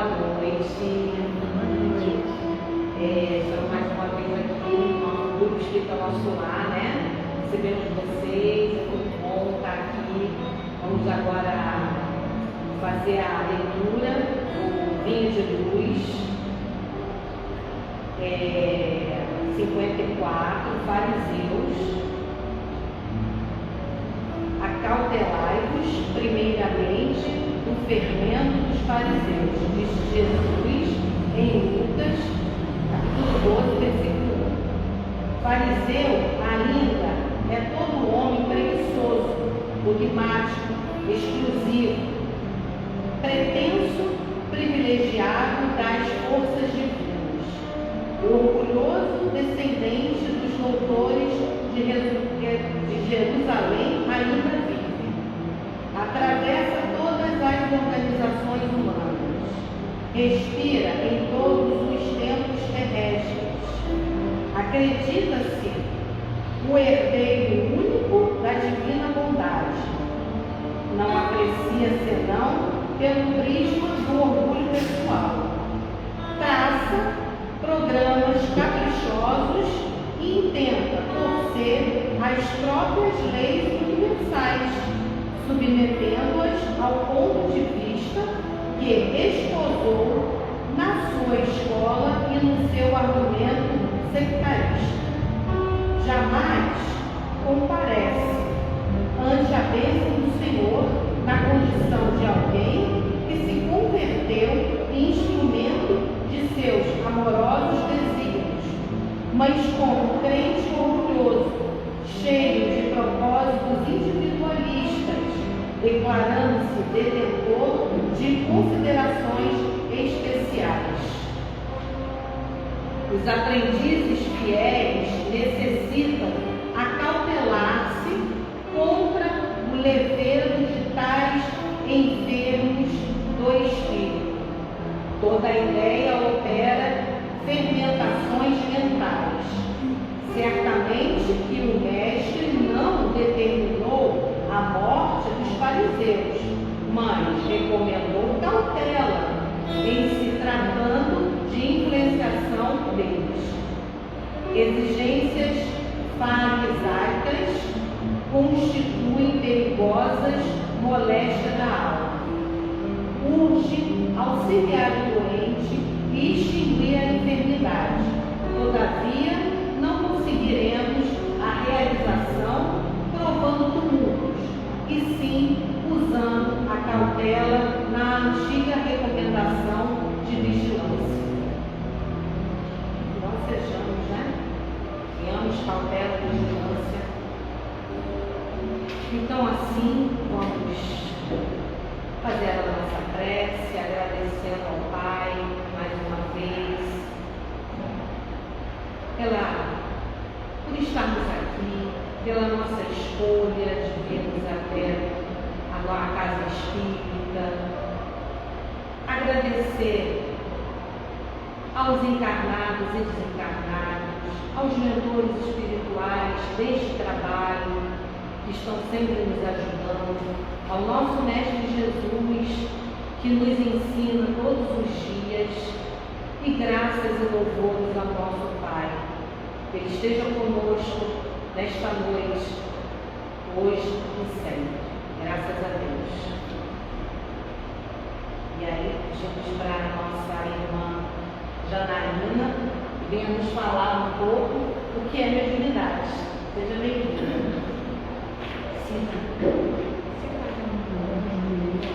noite. Estamos mais uma vez aqui no nosso grupo Espírita Nosso Lar, né? Recebemos vocês, é muito bom estar aqui. Vamos agora fazer a leitura do Vinho de Luz, 54, Fariseus. Acautelai-vos, primeiramente, do fermento dos fariseus, disse Jesus em Lucas, capítulo 12, versículo 1. Fariseu ainda é todo homem preguiçoso, dogmático, exclusivo, pretenso, privilegiado das forças divinas, orgulhoso descendente dos doutores de Jerusalém ainda vive. Atravessa todas as organizações humanas. Respira em todos os tempos terrestres. Acredita-se o herdeiro único da divina bondade. Não aprecia senão pelo prisma do orgulho pessoal. Traça programas caprichosos e intenta torcer as próprias leis universais, submetendo-as ao ponto de vista que esposou na sua escola e no seu argumento sectarista. Jamais comparece ante a bênção do Senhor na condição de alguém que se converteu em instrumento de seus amorosos desígnios, mas como crente orgulhoso, cheio de propósitos individualistas, declarando-se detentor de considerações especiais. Os aprendizes fiéis necessitam acautelar-se contra o leveiro de tais enfermos do espírito. Toda ideia opera fermentações mentais. Certamente que o Mestre não determinou a morte dos fariseus, mas recomendou cautela em se tratando de influenciação deles. Exigências farisaicas constituem perigosas moléstias da alma. Urge auxiliar o doente e extinguir a enfermidade. Todavia, não conseguiremos a realização provando tumultos, e sim usando a cautela na antiga recomendação de vigilância. Nós sejamos, né? Tenhamos cautela e vigilância. Então, assim, vamos fazer a nossa prece, agradecendo ao Pai mais uma vez por estarmos aqui, pela nossa escolha de virmos até a Casa Espírita. Agradecer aos encarnados e desencarnados, aos mentores espirituais deste trabalho, que estão sempre nos ajudando, ao nosso Mestre Jesus, que nos ensina todos os dias, e graças e louvores ao nosso Pai. Que Ele esteja conosco nesta noite, hoje e sempre. Graças a Deus. E aí, pedimos para a nossa irmã Janaína, que venha nos falar um pouco o que é mediunidade. Seja bem-vinda.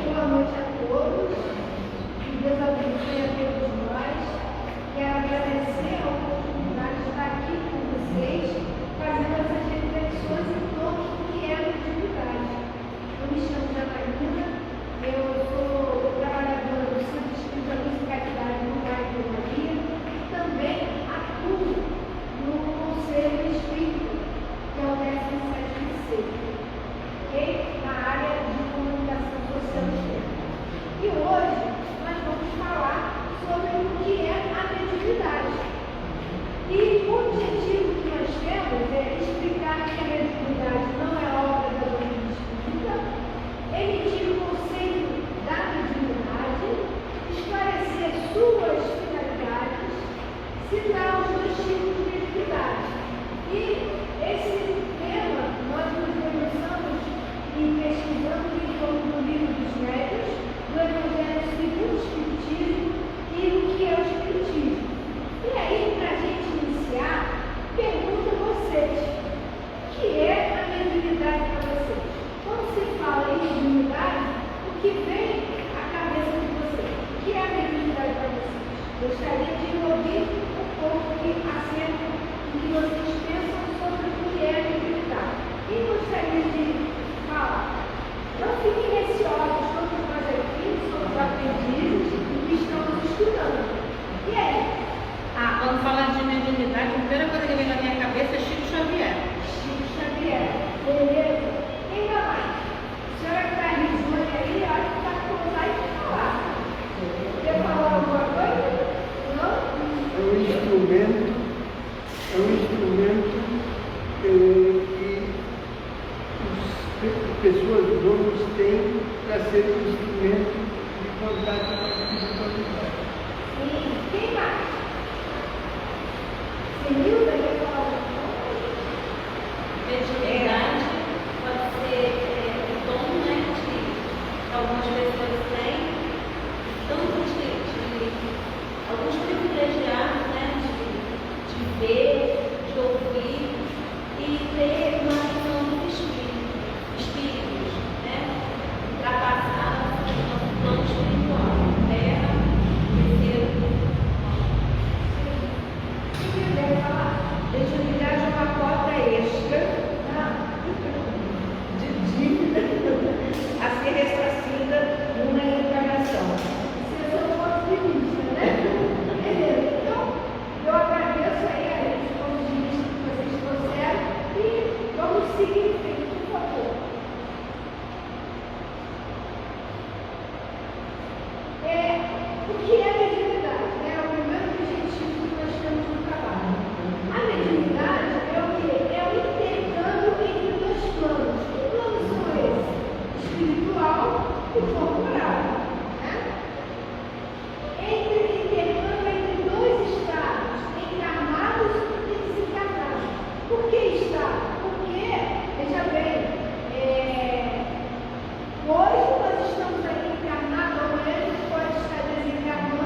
Boa noite a todos, que Deus abençoe a todos nós. Quero agradecer a oportunidade de estar aqui com vocês, fazendo essas reflexões em torno do que é a mediunidade. Eu me chamo Janaína, eu sou trabalhadora do Centro Espírita Luz e Caridade no bairro de Maria, e também atuo no Conselho Espírita, que é o 17º. Ok? ser um instrumento de contato com a espiritualidade. Sim. Quem mais? Senilda, quer falar alguma coisa? Mediunidade pode ser o dom, né, que algumas pessoas têm, tanto de alguns privilegiados, né, de ver, de ouvir e ter uma visão do espíritos, né, ultrapassar o nosso plano espiritual, terra, terceiro. Deve falar. Mediunidade é uma cota extra de dívida a ser ressarcida numa encarnação. Isso é só um ponto de vista, né? Beleza. Então, eu agradeço aí a esses pontos de vista que vocês trouxeram e vamos seguir em frente, por favor. O que é mediunidade? É o primeiro objetivo que nós temos no trabalho. A mediunidade é o quê? É o intercâmbio entre dois planos. Que planos são esses? Espiritual e corporal. Né? Intercâmbio entre dois estados, encarnados e desencarnados. Por que estado? Porque, veja bem, hoje nós estamos aqui encarnados, amanhã a gente pode estar desencarnando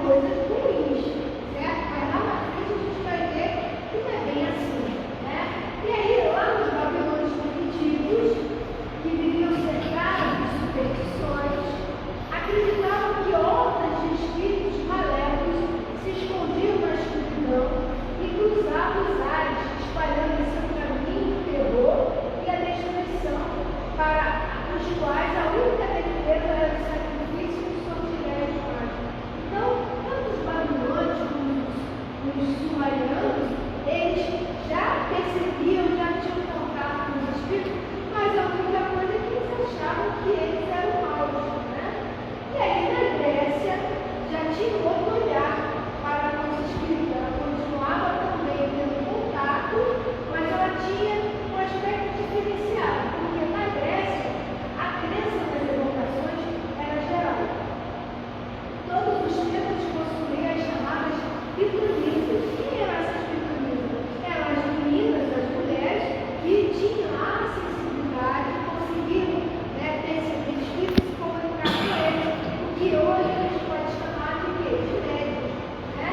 coisas ruins, certo? Mas lá na frente a gente vai ver que não é bem assim, né? E aí, lá nos babilônios primitivos, que viviam cercados de superstições, acreditavam que hordas de espíritos malévolos se escondiam na escuridão e cruzavam os ares, espalhando em seu caminho o terror e a destruição, para os quais a única defesa era o sacrifício e o sortilégio mágico. Então, tanto os babilônios como os sumerianos, eles já percebiam, já tinham contato com os espíritos, mas a única coisa é que eles achavam que eles eram maus, né? E aí na Grécia já tinha um outro olhar para a nossa espírita. Ela continuava também tendo contato, mas ela tinha um aspecto diferenciado, porque na Grécia a crença nas evocações era geral. Todos os templos possuíam as chamadas pitonisas. Quem eram essas pitonisas? Eram as meninas, as mulheres, que tinham a sensibilidade, conseguiam, né, ter esse espírito se comunicar com eles, o que hoje a gente pode chamar de quê? De médios, né?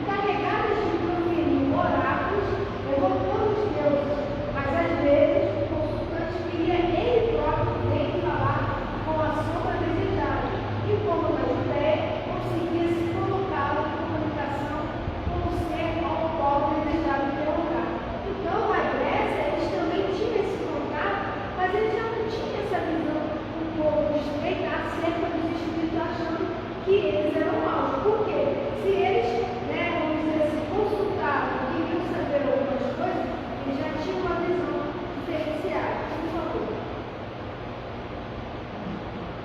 Encarregadas de proferir oráculos, evocando os deuses, mas às vezes o consultante queria ele próprio vir falar com a sombra desejada, e como na Judéia, conseguia se colocá-lo em comunicação com o ser ao qual desejava interrogar. Então, a Grécia, eles também tinham esse contato, mas eles já não tinham essa visão um pouco estreita acerca dos espíritos, achando que eles eram maus. Por quê? Se eles, né, vamos dizer assim, consultavam e queriam saber algumas coisas, eles já tinham uma visão diferenciada. Por favor.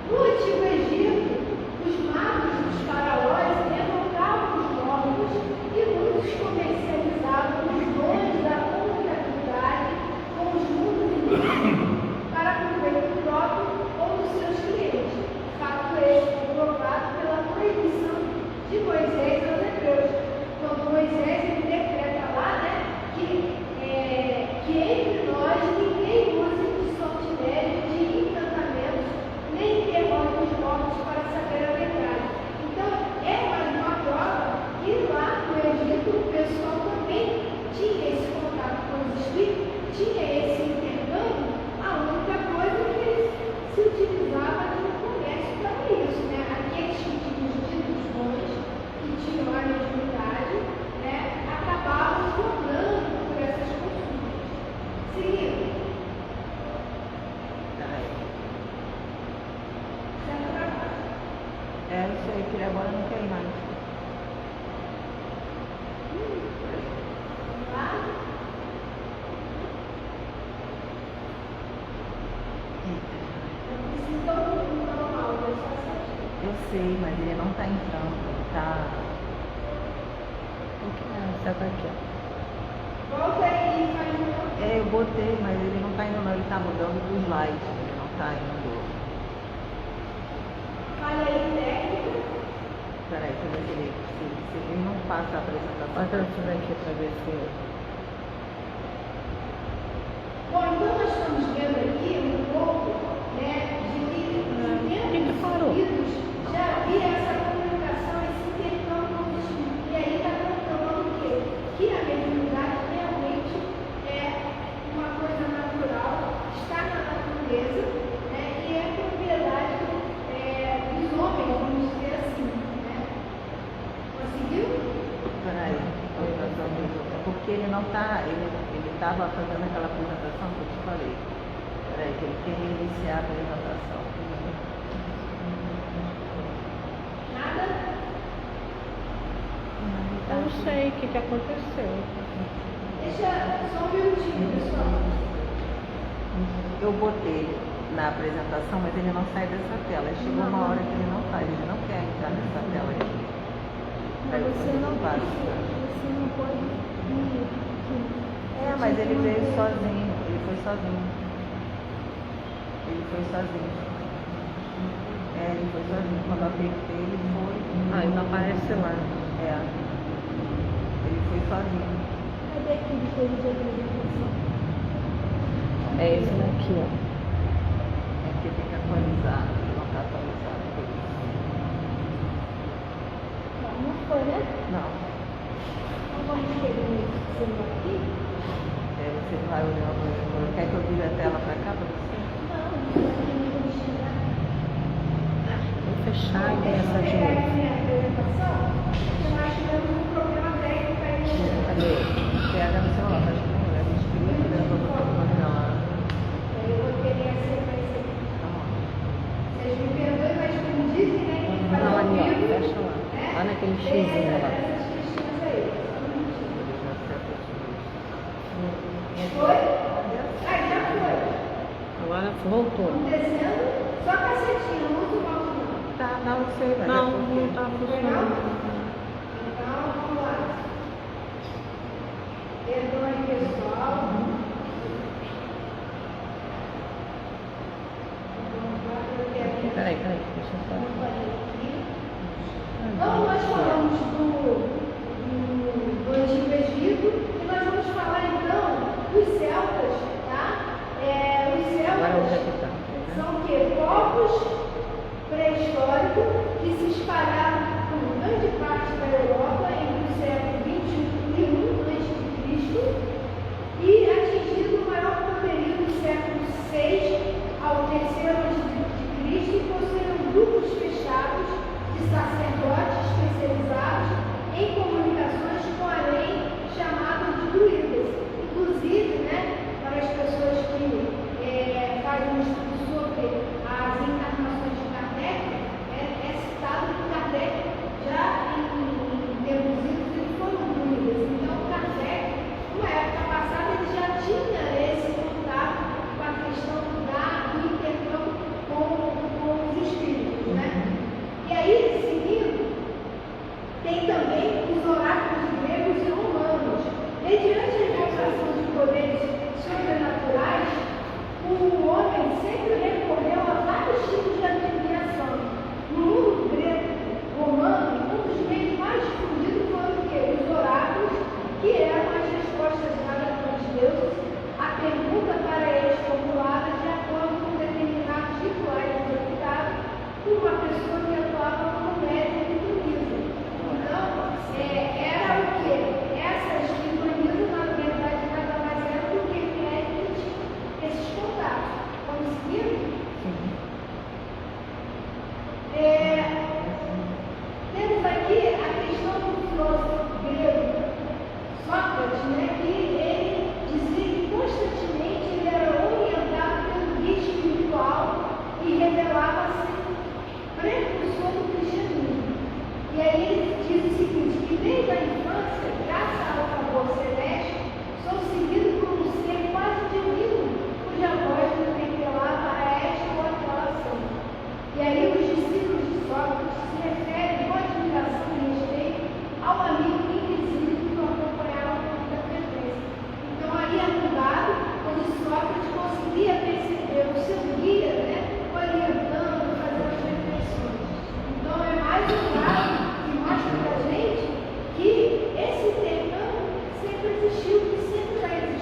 No Antigo Egito, os magos dos faraós evocavam os mortos e muitos comercializavam os dons da contabilidade com os mundos invisíveis para proveito próprio ou dos seus clientes. Fato este provado pela proibição de Moisés aos hebreus. Quando Moisés ele decreta lá, né, que entre nós ninguém use de sortilégio, de encantamentos, nem interrogue os mortos para saber a verdade. Então, é mais uma prova que lá no Egito o pessoal também tinha esse contato com os espíritos, tinha esse intercâmbio. A única coisa é que eles se utilizavam no comércio para isso, né? Aqueles que tinham os títulos bons, que tinham a mediunidade, né, acabavam cobrando por essas consultas. Seguindo. É, eu sei que ele agora não quer ir mais. Eu sei, mas ele não está entrando, ele está. Você tá aqui, ó. Volta aí e faz de novo. É, eu botei, mas ele não está indo não, ele está mudando do slide, ele não está indo. Fala aí, técnica. Peraí, deixa eu ver se ele não passa a apresentação. Bota isso daqui para ver se. Bom, então nós estamos vendo aqui um pouco, né, de que em tempos seguidos já havia essa comunicação, esse intercâmbio com os espíritos. E aí está comprovando o quê? Que a mediunidade realmente é uma coisa natural, está na natureza, né, e é propriedade dos homens, vamos dizer assim, né? Conseguiu? Peraí, porque ele não está, ele estava fazendo aquela apresentação que eu te falei. Peraí, que ele quer reiniciar a apresentação. Nada? Eu não sei o que aconteceu. Deixa só um minutinho, pessoal. Eu botei na apresentação, mas ele não sai dessa tela. Chegou uma hora que ele não sai, ele não quer entrar nessa tela aqui. Mas Aí você não passa. você não pode ir aqui. É, mas ele veio sozinho, ele foi sozinho. Ele foi sozinho. É, ele foi sozinho. Quando eu apertei, ele foi. Ah, ele não aparece lá. É. Ele foi sozinho. Cadê aquele coisa de apresentação? É esse daqui, ó. É porque tem que atualizar, ele não está atualizado. Por isso. Não foi, né? Não. Então vamos ter um celular aqui? Você vai olhando. Quer que eu vire a tela pra cá pra você? Não, não vou chegar. Vou fechar e tem essa Deixa eu de pegar aqui novo. minha apresentação, que nós tivemos um problema técnico aí no Cadê? Pega no celular, tá achando? A gente queria que era pra lá. Eu vou querer a sequência aqui. Tá bom. Vocês me perdoem, mas como dizem, né? Que faz Não, ao ali, ó. vivo, Fecha lá. né? Lá naquele Tem xizinho lá. essas questões aí. Só um minutinho. Ele já acerta Foi? Ah, já foi. Agora voltou. Vamos descendo. Só cacetinho, não uso o mouse não. Tá, não sei, vai. Não, não tá Foi funcionando. não? Então, vamos lá. Perdoe, pessoal. Vamos lá, eu quero aqui. Peraí, deixa eu só. Então, nós falamos do Antigo Egito e nós vamos falar então dos celtas, tá? Os Agora o celtas resultado. são o quê? Povos pré-históricos que se espalharam por grande parte da Europa entre o século 21 e 1 a.C. e atingindo o maior poderio do século 6 ao 3º a.C. e possuíram grupos fechados de sacerdotes especializados em comunicações com a lei chamada de druidas. Inclusive, né, para as pessoas que fazem um estudo sobre as encarnações de Kardec, é citado que Kardec, já em tempos idos, eles foram druidas. Então, Kardec, numa época passada, ele já tinha esse contato com a questão do intercâmbio com os espíritos, né? E aí, seguindo, tem também os oráculos gregos e romanos. Mediante a invocação de poderes sobrenaturais, o homem sempre recorreu a vários tipos de adivinhação. No mundo grego romano, um dos meios mais difundidos foram o quê? Os oráculos, que eram as respostas dadas pelos deuses à pergunta para eles formulada de acordo com determinados rituais executados por uma pessoa que atuava como médium e druida. Então, era o quê? Essas pitonizas, na verdade, nada mais eram do que médicos esses contatos. Vamos seguir? Temos aqui a questão do filósofo grego Sócrates, né, que ele dizia que constantemente ele era orientado pelo guia espiritual e revelava-se precursor do cristianismo. E aí ele diz o seguinte, que desde a infância, graças ao favor celeste, sou seguido por um ser quase divino, cuja voz me revelava a esta ou aquela ação. E aí os discípulos de Sócrates se referem com admiração e respeito ao amigo invisível que o acompanhava com muita frequência. Então aí é um dado onde Sócrates conseguia perceber o seu guia, né, orientando, fazendo as reflexões. Então é mais um dado que mostra para a gente que esse intercâmbio sempre existiu, que sempre vai existir.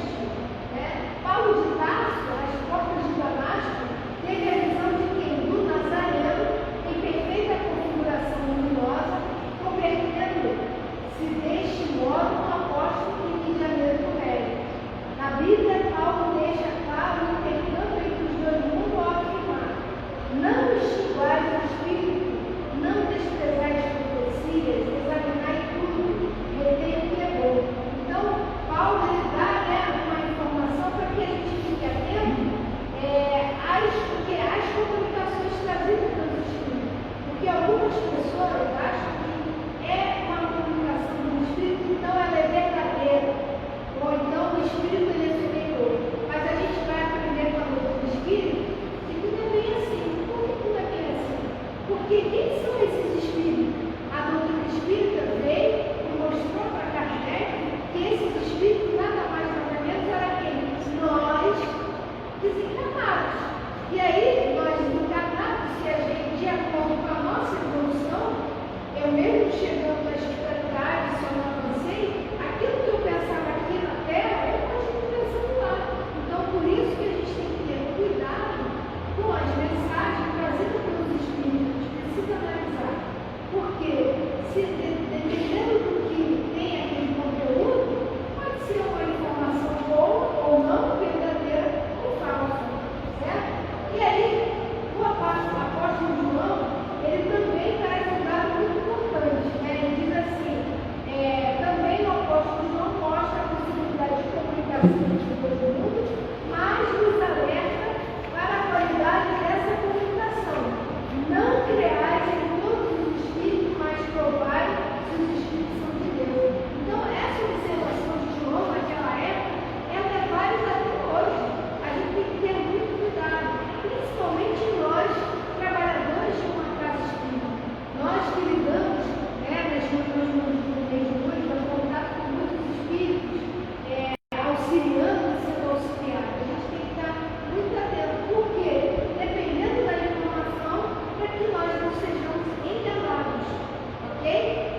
paciente de todo mundo, mas nos alerta para a qualidade dessa comunicação. Não creais em todos os espíritos, mas provai se os espíritos são de Deus. Então, essa observação de João naquela época, ela é válida até hoje. A gente tem que ter muito cuidado, principalmente nós, trabalhadores de uma casa espírita. Nós que lidamos, nas reuniões do mês de julho, dando contato com muitos espíritos, auxiliando e sendo auxiliado. A gente tem que estar muito atento, porque dependendo da informação, para que nós não sejamos enganados, ok?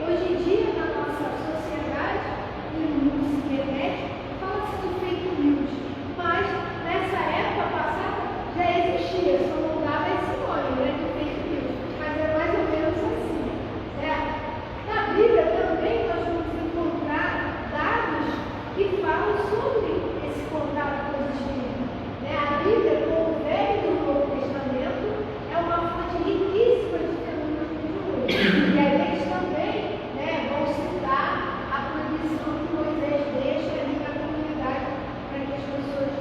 Hoje em dia, na nossa sociedade e no mundo cibernético, fala-se de fake news, mas nessa época passada já existia, só não dava esse nome, de fake news, mas é mais ou menos assim, certo? Na Bíblia também nós vamos encontrar dados que falam sobre esse contato com os espíritos. A Bíblia, como o Velho e o Novo Testamento, é uma fonte riquíssima de fenômenos mediúnicos. E aí eles também vão citar a proibição que Moisés deixa ali na comunidade para que as pessoas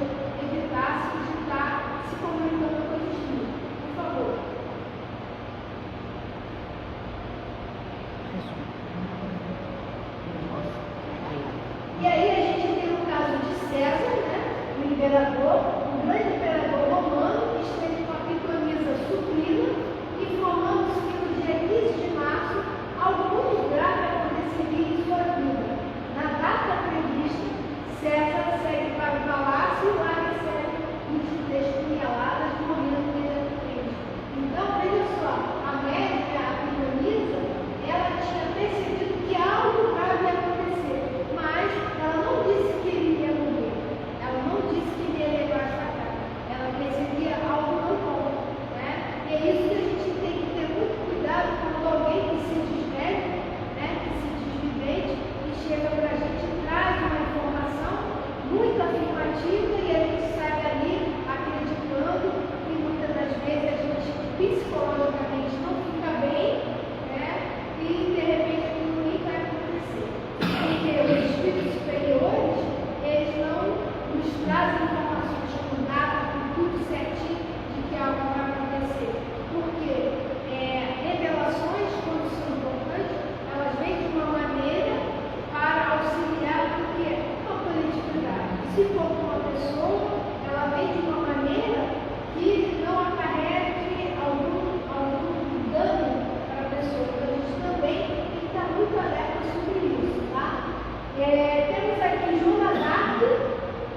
evitassem de estar se comunicando com os espíritos. Por favor. E aí a gente tem o caso de César, o imperador, o grande imperador romano, que esteve com a pitonisa suprina, informando-se que no dia 15 de março, algo muito grave aconteceria em sua vida. Na data prevista, César segue para o palácio e lá recebe muitos despunhaladas morrendo imediatamente. Então, veja só, a médica, a pitonisa, ela tinha percebido que algo grave ia acontecer, mas ela não disse que ele ia morrer, ela não disse que ele ia levar essa cara, ela percebia algo não bom, E é isso que a gente tem que ter muito cuidado quando alguém que se diz médico, que se diz vivente, e chega para a gente e traz uma informação muito afirmativa e a gente sai dali acreditando e muitas das vezes a gente psicologicamente não fica bem, e de repente aquilo nem vai acontecer. Porque os espíritos superiores, eles não nos trazem informações com data, com tudo certinho de que algo vai acontecer. Porque revelações, quando são importantes, elas vêm de uma maneira para auxiliar a coletividade. Se for com uma pessoa, ela vem de uma maneira que não acarrete algum dano para a pessoa. Então a gente também tem que estar muito alerta sobre isso, tá? Temos aqui Joana d'Arc,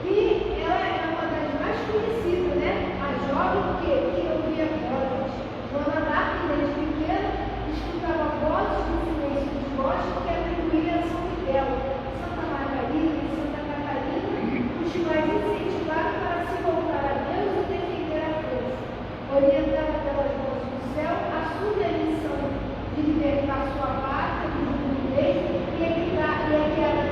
que ela é uma das mais conhecidas, a jovem que ouvia vozes. Joana d'Arc, desde pequena, escutava vozes no silêncio dos bosques que atribuía a São Miguel, Santa Margarida e Santa Catarina, os quais incentivaram para se voltar a Deus e defender a força. Orientada pelas vozes do céu, assume a missão de libertar sua pátria do mundo mesmo e é guiada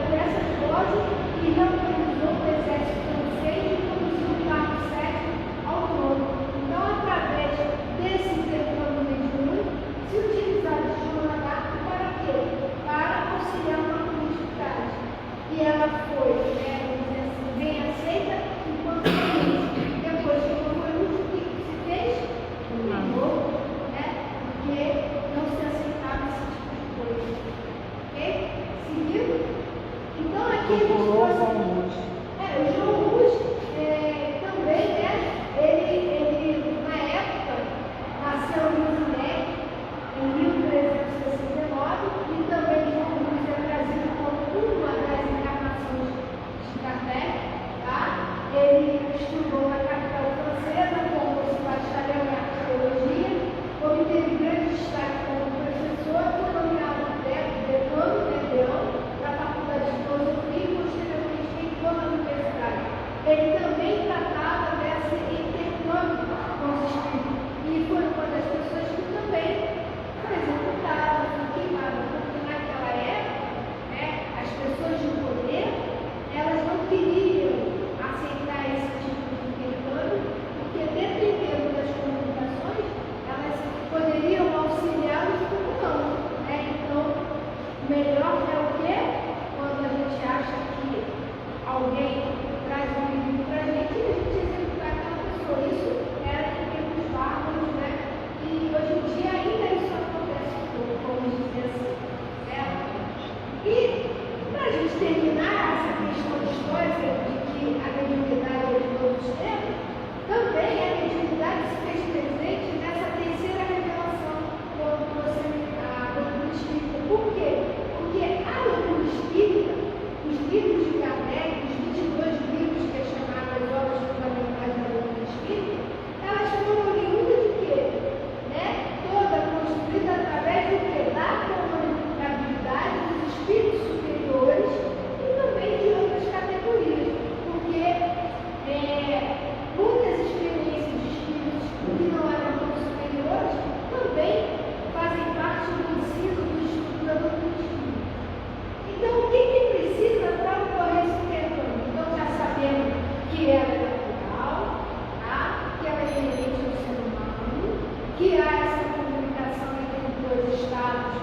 por essas vozes que reorganizou o exército francês e conduziu o Carlos VII ao trono. Então, através desse intercâmbio mediúnico, se utilizaram de Joana d'Arc para quê? Para auxiliar uma coletividade. E ela foi, vamos dizer assim, bem aceita enquanto política. Depois que não foi útil, o que se fez? Mudou, porque não se aceitava esse tipo de coisa. Ok? Seguindo? Então aqui a gente trouxe. O João Luz também, ele na época nasceu em Luzinec, em 1369, e também João Luz é trazido como uma das encarnações de Kardec, tá? Ele estudou na capital francesa, formou-se bacharel em arqueologia, obteve grande destaque como professor, foi nomeado decano da Faculdade de Filosofia e posteriormente reitor da universidade. Ele também tratava desse intercâmbio com os espíritos e foi uma das pessoas que também foi executada, foi queimada, porque naquela época, as pessoas de poder, elas não queriam aceitar esse tipo de intercâmbio, porque dependendo das comunicações, elas poderiam auxiliá-los como não. Então, melhor é o quê? Quando a gente acha que alguém aqui a gente executar aquela pessoa. Isso era em tempos bárbaros, né? E hoje em dia ainda isso acontece um pouco, vamos dizer assim, certo? E, para a gente terminar essa questão histórica de que a mediunidade é de todos os tempos, também a mediunidade se fez presente nessa terceira revelação quando você a doutrina espírita. Por quê? Porque a doutrina espírita, os livros de Kardec, os 22 livros que é chamado as obras fundamentais da doutrina espírita, elas foram oriundas de quê? Né? Toda construída através do quê? Da comunicabilidade dos espíritos superiores e também de outras categorias. Porque muitas experiências de espíritos que não eram tão superiores também fazem parte do ensino do estudo da doutrina espírita. Então, o que precisa para ocorrer esse intercâmbio? Então, já sabemos que ela é natural, tá? Que ela é inerente ao ser humano, que há essa comunicação entre os dois estados,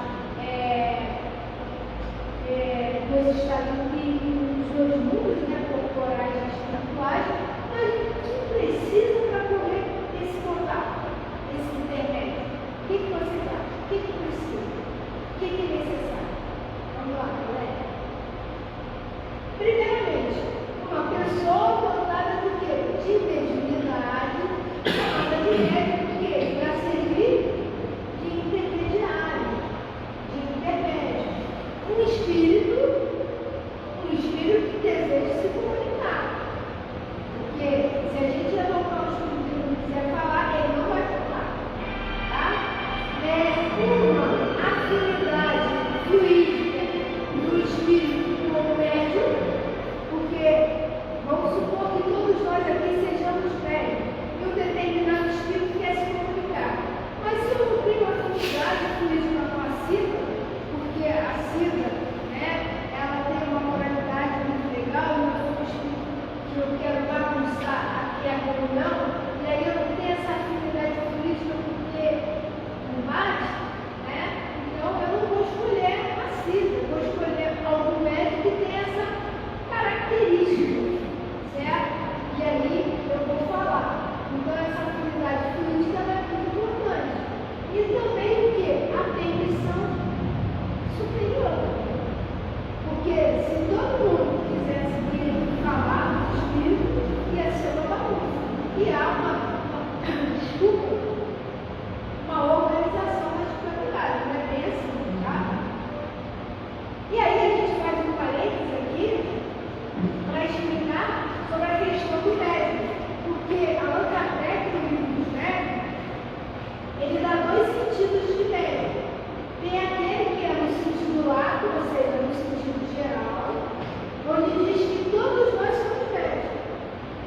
dois estados e os dois mundos, né, corporais e espirituais, mas o que precisa para ocorrer esse contato, esse intermédio? O que vocês acham? O que precisa? O que é necessário? Vamos lá, galera. Primeiramente, uma pessoa dotada do quê? De mediunidade, chamada de médium, do quê? Para servir de intermediário, de intermédio. Um espírito que deseja se comunicar. Porque se a gente evocar o espírito e não quiser falar, ele não vai falar. Tá? Uma afinidade fluídica do espírito com o médium, porque vamos supor que todos nós aqui sejamos médios e um determinado espírito quer se comunicar. Mas se eu não tenho afinidade fluídica com a Cida, porque a Cida, né, ela tem uma moralidade muito legal, eu sou um espírito que eu quero bagunçar aqui a reunião, e aí eu não tenho essa afinidade política porque não bate, né? Então eu não vou escolher a Cida, eu vou escolher algum médico que tem essa característica, certo? E aí eu vou falar. Então essa afinidade política é muito importante. E também o quê? A permissão superior. Porque se todo mundo quisesse vir falar do espírito, ia ser uma bagunça. E há uma organização da espiritualidade, não é bem assim, tá? E aí a gente faz um parênteses aqui para explicar sobre a questão do médium. Porque Allan Kardec, no livro dos médiuns, ele dá dois sentidos de médium. Tem aquele que é no sentido lato, ou seja, no sentido geral, onde diz que todos nós somos médicos.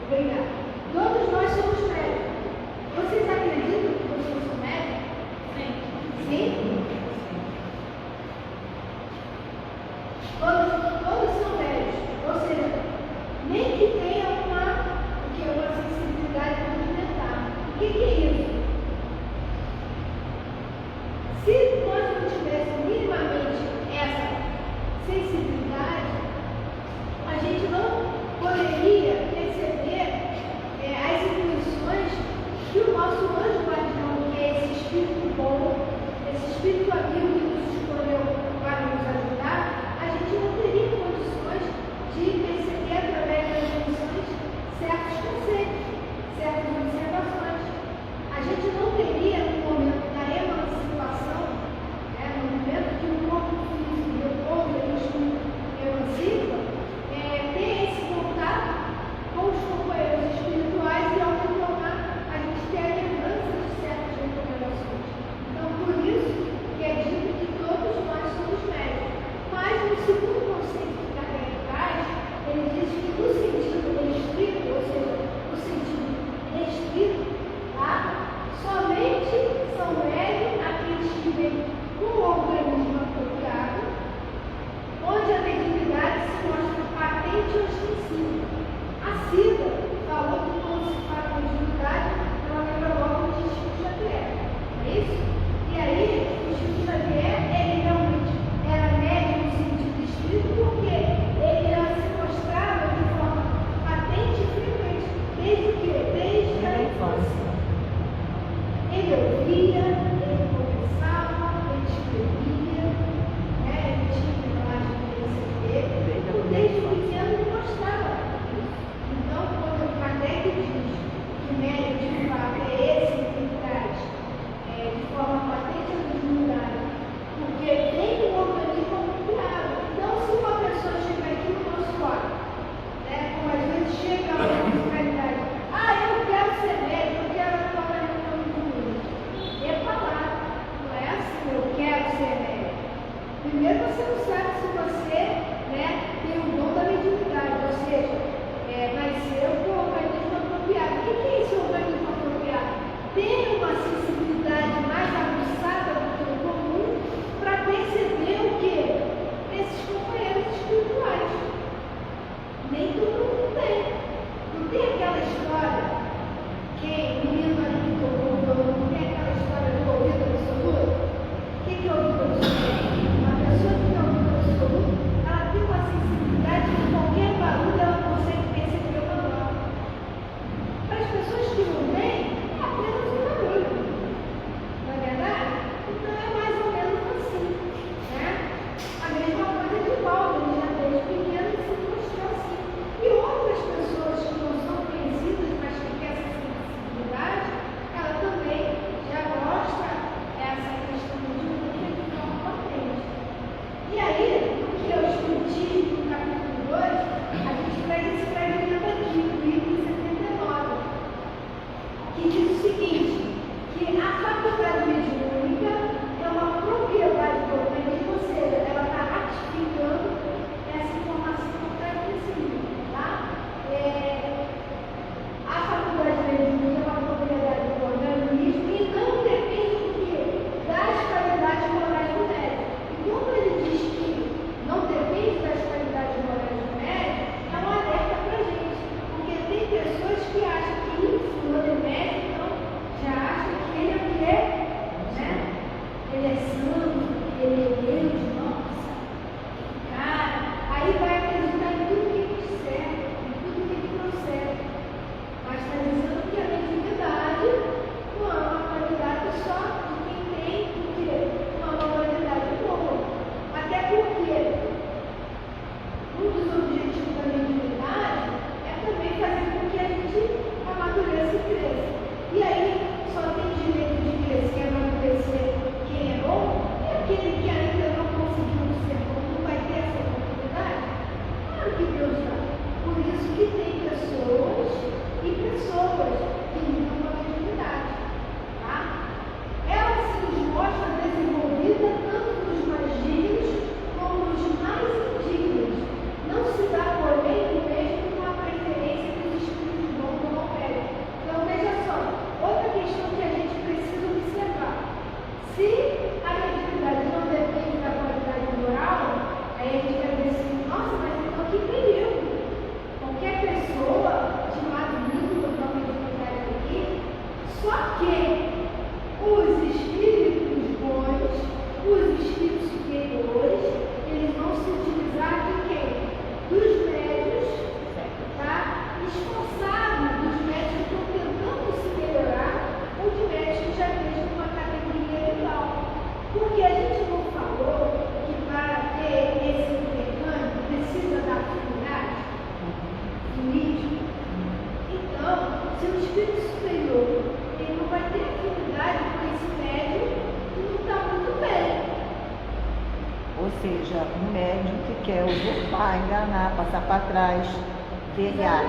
Obrigada. Todos nós somos médicos. Vocês acreditam que vocês são médicos? Sim. Sim? Todos são médicos. Ou seja, nem que tenha uma sensibilidade rudimentar. O que é isso? Se nós não tivéssemos minimamente essa sensibilidade, a gente não poderia perceber as intuições que o nosso anjo guardião, que é esse espírito bom, esse espírito amigo que nos escolheu para nos ajudar, a gente não teria condições de perceber através das intuições um médium que quer usurpar, enganar, passar para trás, velhar.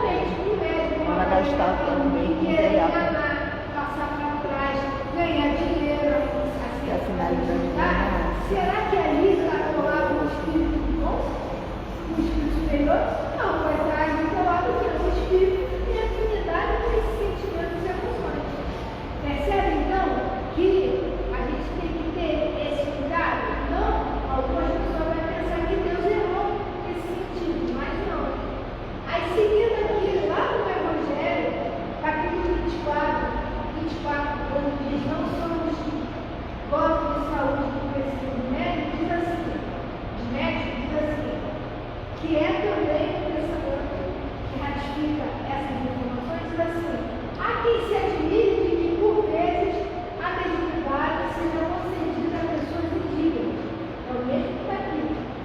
Para gastar o tempo bem com velhar. Passar para trás, ganhar dinheiro, E a finalidade dele não será que ali está colado um espírito bom? Um espírito superior? Não, vai atrás do teu lado que é o espírito que tem afinidade com esses sentimentos e emoções. Percebe então que a gente tem que ter esse cuidado? Não, algumas pessoas vão pensar que Deus errou nesse sentido, mas não. Aí seguindo aqui, lá no Evangelho, capítulo 24, quando diz não somos votos de saúde que precisam de médico, diz assim, que é também um pensamento que ratifica essas informações, diz assim, há quem se admire de que por vezes a mediunidade seja concedida a pessoas indignas, é o mesmo que está aqui,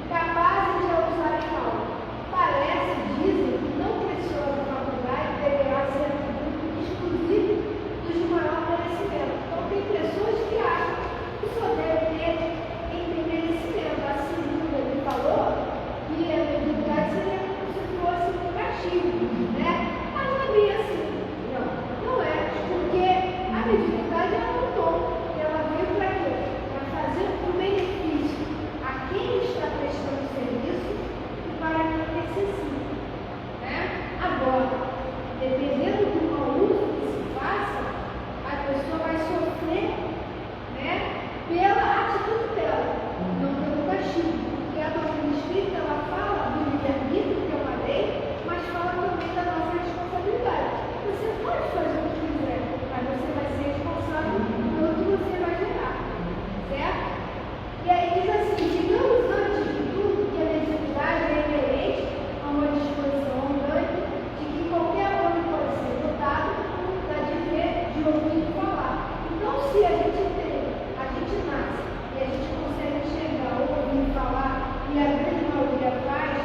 capazes de a usarem algo. Parece, dizem, que não preciosa faculdade deverá ser atributo exclusivo dos de maior merecimento. Então tem pessoas que acham que só deve ter em merecimento. Assim, ele falou que a mediunidade seria como se fosse um castigo, né? Mas não é bem assim. Não é. Porque a mediunidade é um dom. Ela veio para quê? Para fazer um benefício a quem está prestando serviço e para quem necessita. Né? Agora, dependendo do mau uso que se faça, a pessoa vai sofrer, né, pela atitude dela, não pelo castigo. Porque a doutrina espírita ela fala do livre-arbítrio, que é uma lei, mas fala também da nossa responsabilidade. Você pode fazer o que quiser, mas você vai ser responsável pelo que você vai gerar. Certo? E aí diz assim, digamos antes de tudo que a mediunidade é inerente a uma disposição orgânica de que qualquer homem pode ser dotado da de ver, de ouvir e falar. Então, se a gente nasce e a gente consegue enxergar, ouvir e falar, e a grande maioria faz,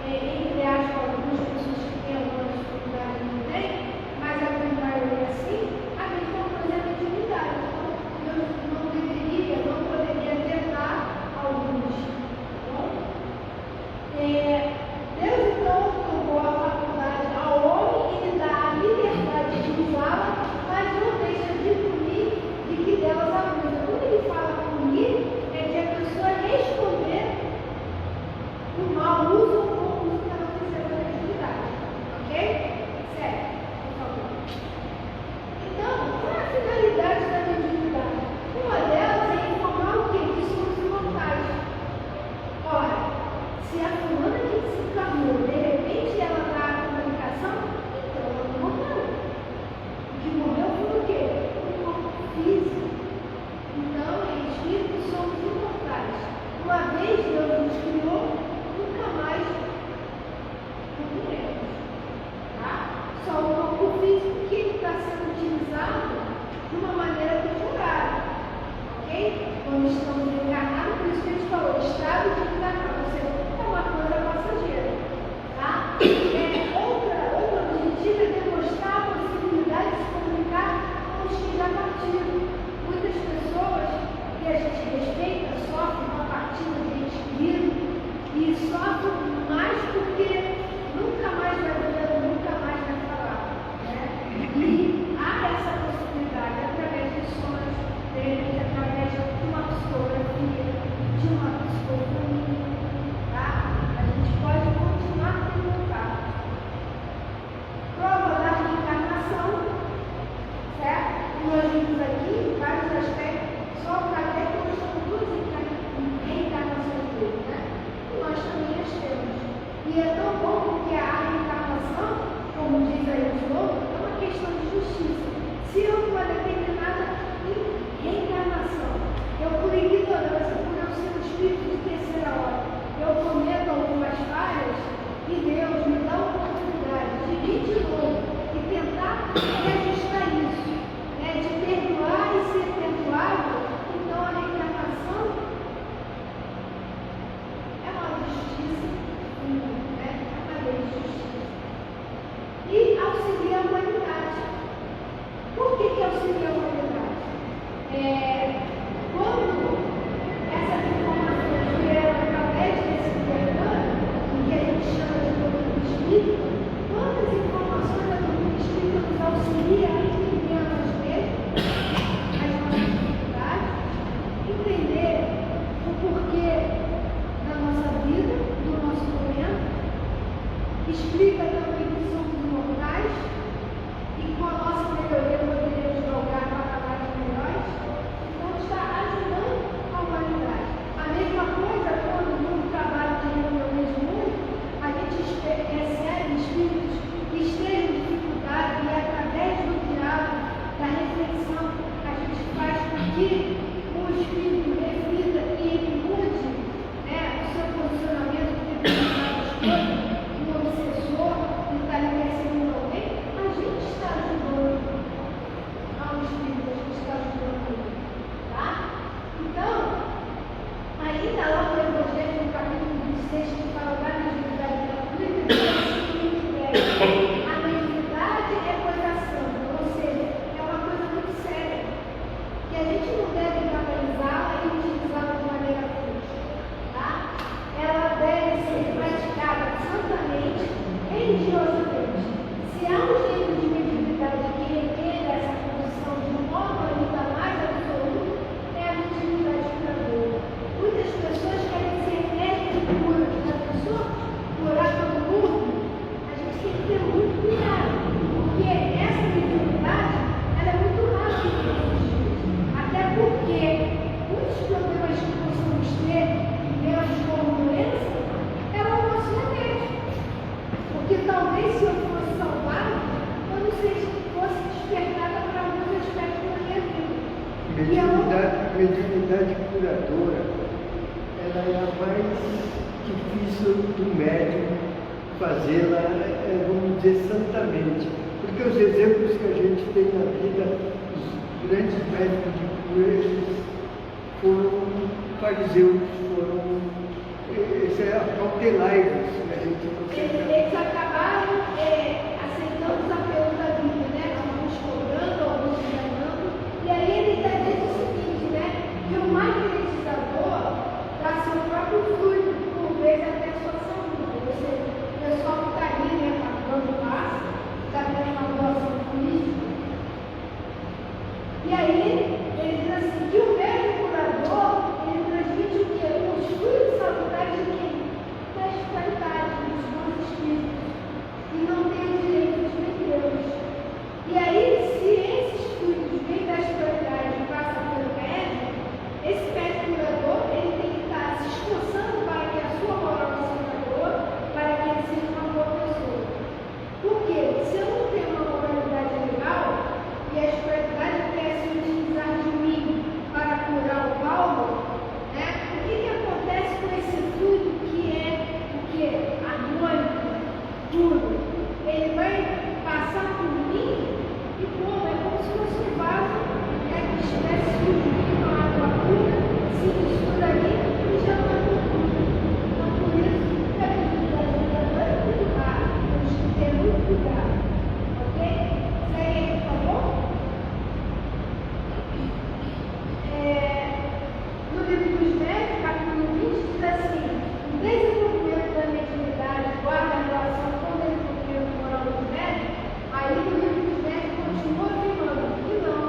entre aspas, algumas pessoas que têm alguma dificuldade não tem, mas a grande maioria sim, a mesma coisa é a mediunidade. Então, não poderia tentar alguns. Bom? Deus então otorgou a faculdade ao homem e lhe dá a liberdade de usá-la, mas não deixa de punir de que delas abusa. Quando ele fala punir, é de a pessoa responder o mau uso ou o bom uso que ela fizer da mediunidade. Ok? Certo? Por favor. Então, qual é a finalidade da mediunidade? Uma delas é informar o quê? Que somos imortais. Ora, se a fulana que se encarnou, de repente ela dá a comunicação, então ela não morreu. O que morreu foi o quê? O corpo físico. Então, em espírito, somos imortais. Uma vez Deus nos criou, nunca mais morreremos. Tá? Só o corpo físico que está sendo utilizado de uma maneira temporária. Ok? Quando estamos encarnados, por isso que a gente falou, estado de encarnar, ou seja, é uma coisa passageira. Tá? Outro objetivo é demonstrar a possibilidade de se comunicar com os que já partiram. Muitas pessoas que a gente respeita sofrem uma partida de ente querido e sofrem mais porque nunca mais vai ver, nunca mais vai falar. Né? E há essa possibilidade através dos sonhos deles, através de uma psicografia, de uma psicofonia. Tá? A gente pode continuar tendo contato. Prova da reencarnação, certo? Nós vimos aqui vários aspectos, só para até que nós temos duas reencarnações dele, né? E nós também as temos. E é tão bom porque a reencarnação, como diz aí o João, é uma questão de justiça. Se eu, com uma determinada reencarnação, eu por ignorância, por eu ser um espírito de terceira hora, eu cometo algumas falhas, e Deus me dá a oportunidade de vir de novo e tentar reajustar isso, né? De perdoar e ser perdoado. Então a reencarnação é uma justiça, né? É uma lei de justiça. E auxilia a humanidade. Por que auxilia a humanidade? Quando essas informações vieram através curadora, ela é a mais difícil do médico fazê-la, vamos dizer, santamente. Porque os exemplos que a gente tem na vida, os grandes médicos de cura, eles foram fariseus, foram cautelairos, que a gente consegue. Eles acabaram aceitando os apelos da vida, né? Alguns cobrando, alguns enganando. E aí ele está dizendo o seguinte, né? Que o magnetizador dá seu próprio fluido, por vezes até a sua saúde. Ou seja, o pessoal que está ali, né? Dando passo, está tendo uma doação política. E aí, ele diz assim, que o médico curador, ele transmite o quê? Os fluidos salutares de quem? Da espiritualidade, dos bons espíritos. E não tem o direito de vendê-los. E aí, se esses fluidos vêm da espiritualidade e passam pelo médico, esse médico curador, ele tem que estar se esforçando para que a sua moral seja boa, para que ele seja uma boa pessoa. Porque se eu não tenho uma moralidade legal, e a espiritualidade quer se utilizar de mim para curar o Paulo, né? O que acontece com esse fluido que é o que? Harmônico, puro? Ele vai passar por mim e como? É como se fosse um vaso, né, que estivesse sujo de uma água pura, se mistura ali e já não é puro. Então, por isso, que a espiritualidade é cuidar, temos que ter muito cuidado, ok? Segue aí, por favor. No livro dos médicos, capítulo 20, diz assim: o desenvolvimento da mediunidade guarda a relação com o desenvolvimento moral dos médicos. Aí no livro dos médicos continua afirmando que não,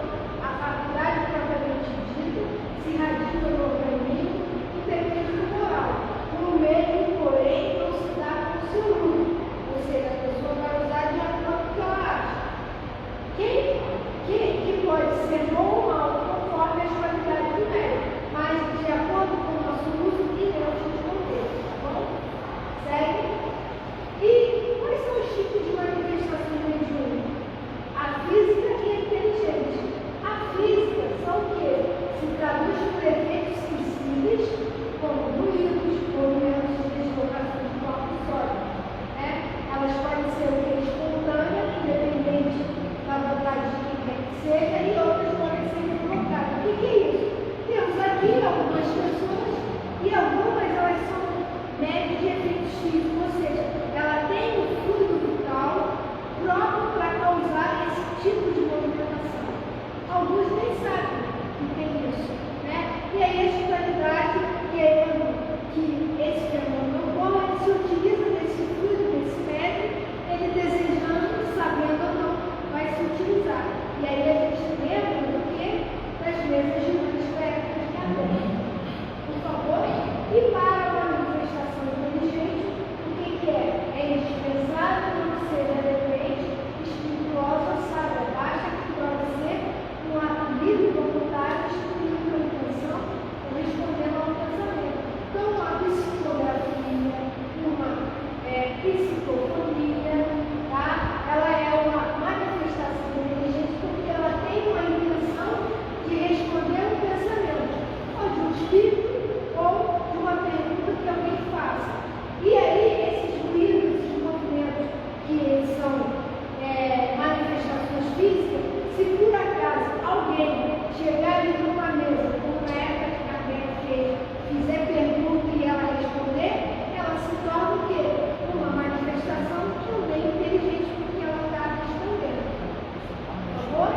a faculdade propriamente dita se radica no organismo e depende do moral. O médium, porém, não se dá com o seu uso, ou seja, a pessoa vai usar de acordo com o que ela acha. Que pode ser bom ou mal, conforme as qualidades do médico, mas de acordo com o nosso uso e dentro de contexto, tá bom? Segue. E quais são os tipos de manifestações mediúnicas? A física e a inteligente. A física são o quê? Se traduz por efeitos sensíveis, como ruídos, movimentos de deslocação de corpos sólidos. Né? Elas podem ser o quê? Espontâneas, independente da vontade de quem quer que seja, e outras podem ser provocadas. O que é isso? Temos aqui algumas pessoas e algumas elas são médias de efeitos físicos, ou seja, ela tem um fluido vital próprio para causar esse tipo de movimentação. Alguns nem sabem que tem isso, né? E aí a espiritualidade, que esse fenômeno ocorre, ele se utiliza desse fluido, desse médio, ele desejando, sabendo ou não, vai se utilizar. E aí a gente lembra do que? Das mesas de espectros que abordam. Por favor, e para uma manifestação inteligente, o que é? É indispensável não ser de repente espirituosa, sábia, baixa, que pode ser um ato livre, voluntário, escolhido pela intenção, correspondendo ao pensamento. Então, uma psicografia, uma psicofonia, tá? Ela é uma manifestação inteligente porque ela tem uma intenção de responder um pensamento, ou de um espírito, ou de uma pergunta que alguém faça. E aí, esses ruídos, esses movimentos que são manifestações físicas, se por acaso alguém chegar ali numa mesa, como na época que Kardec fez, fizer pergunta e ela responder, ela se torna o quê? Uma manifestação também inteligente, porque ela está respondendo. Por favor?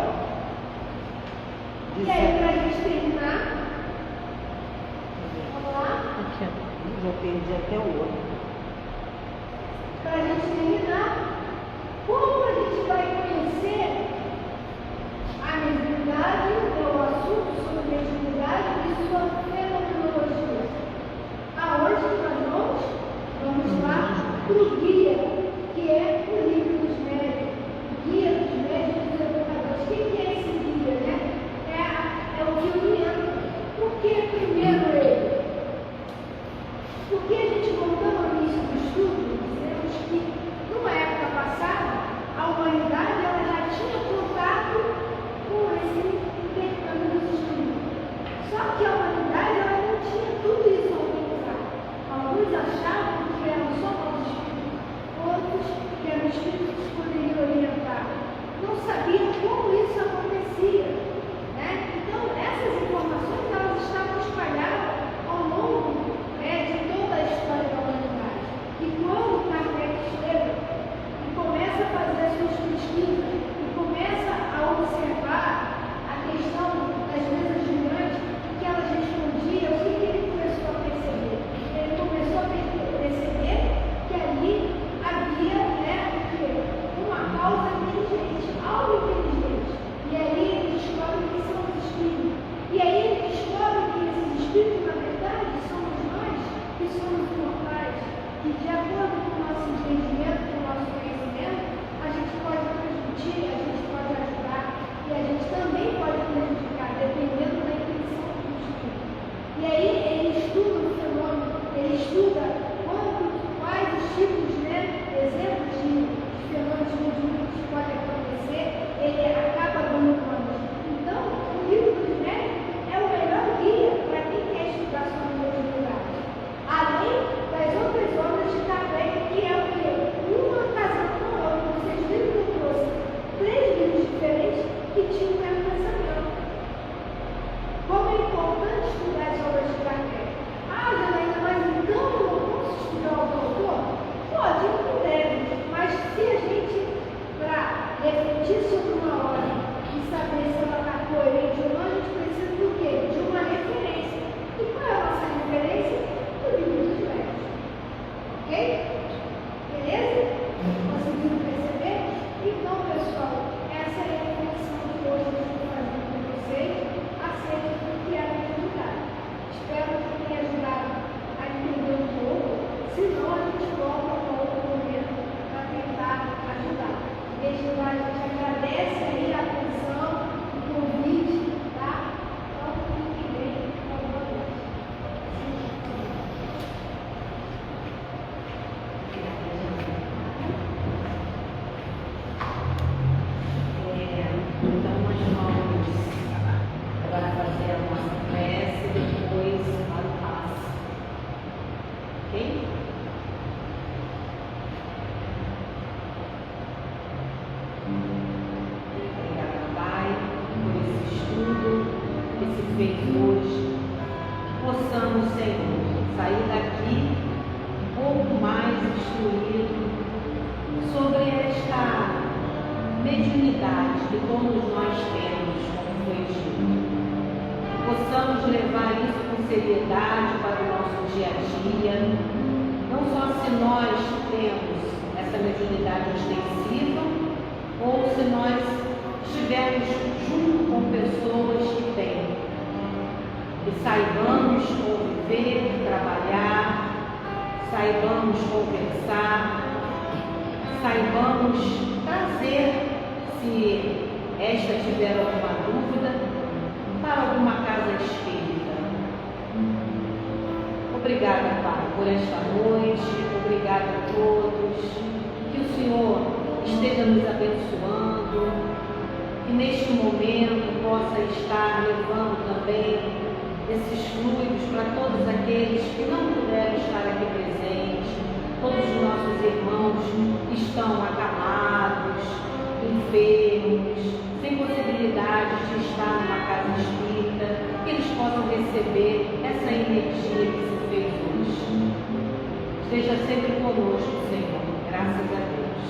E aí, para a gente terminar, vamos lá? Já perdi até o outro. Para a gente terminar, como a gente vai conhecer a mediunidade, o assunto sobre mediunidade e sua fenomenologia? Aonde nós vamos? Vamos lá para o guia, que é o livro dos médiuns, o guia dos médiuns e dos educadores. O que é esse guia, né? É o que orienta. Por que primeiro ele? Porque a gente, voltando ao início do estudo, dizemos que numa época passada, a humanidade ela já tinha contato com esse sabiam como isso acontecia, né? Então, essas informações elas estavam espalhadas ao longo, né, de toda a história da humanidade. E quando Kardec chega e começa a fazer as suas pesquisas e começa a observar a questão das mesas girantes, que elas respondiam, o que ele começou a perceber? Ele começou a perceber que ali havia, né, uma causa inteligente, algo inteligente. E aí ele descobre que são os espíritos. E aí ele descobre que esses espíritos, na verdade, somos nós que somos imortais. E de acordo com o nosso entendimento, com o nosso conhecimento, a gente pode transmitir, a gente pode ajudar e a gente também pode prejudicar, dependendo da intenção do espírito. E aí ele estuda o fenômeno, ele estuda quais os tipos, né, exemplos de fenômenos mediúnicos que podem acontecer, ele acaba dando nomes. Então, o livro dos médicos é o melhor guia para quem quer estudar sobre mediunidade. Além das outras obras de Kardec, que é o quê? Uma ocasião com a outra. Vocês viram que eu trouxe 3 livros diferentes que tinham o mesmo pensamento. Como é importante estudar as obras de Kardec. Ah, Janaína, mas então eu não posso estudar o autor? Pode, não deve. Mas se a gente, para refletir sobre uma obra e saber se ela está coerente ou não, a gente precisa do quê? De uma referência. E qual é a nossa referência? O livro dos médicos. Ok? Beleza? Conseguiram perceber? Então, pessoal, essa é a reflexão que hoje eu estou fazendo com vocês acerca do que é a mediunidade. Espero que tenha ajudado a entender um pouco. Se não, a gente volta para outro momento para tentar ajudar. Desde lá, a gente agradece aí a atenção, o convite, tá? Então, fiquem bem, boa noite. Então, nós vamos agora fazer a nossa prece e depois a paz. Ok? Obrigada, Pai, por esse estudo que se fez hoje. Que possamos, Senhor, sair daqui um pouco mais instruído sobre esta mediunidade que todos nós temos, como foi dito. Que possamos levar isso com seriedade para o nosso dia a dia, não só se nós temos essa mediunidade ostensiva, ou se nós estivermos junto com pessoas que têm. Que saibamos conviver, trabalhar, saibamos conversar, saibamos trazer, se esta tiver alguma dúvida, para alguma casa espírita. Obrigada, Pai, por esta noite, obrigada a todos, que o Senhor esteja nos abençoando, que neste momento possa estar levando também esses fluidos para todos aqueles que não puderam estar aqui presentes, todos os nossos irmãos que estão acamados, enfermos, sem possibilidade de estar numa casa espírita, que eles possam receber essa energia que se fez hoje. Esteja sempre conosco, Senhor. Graças a Deus.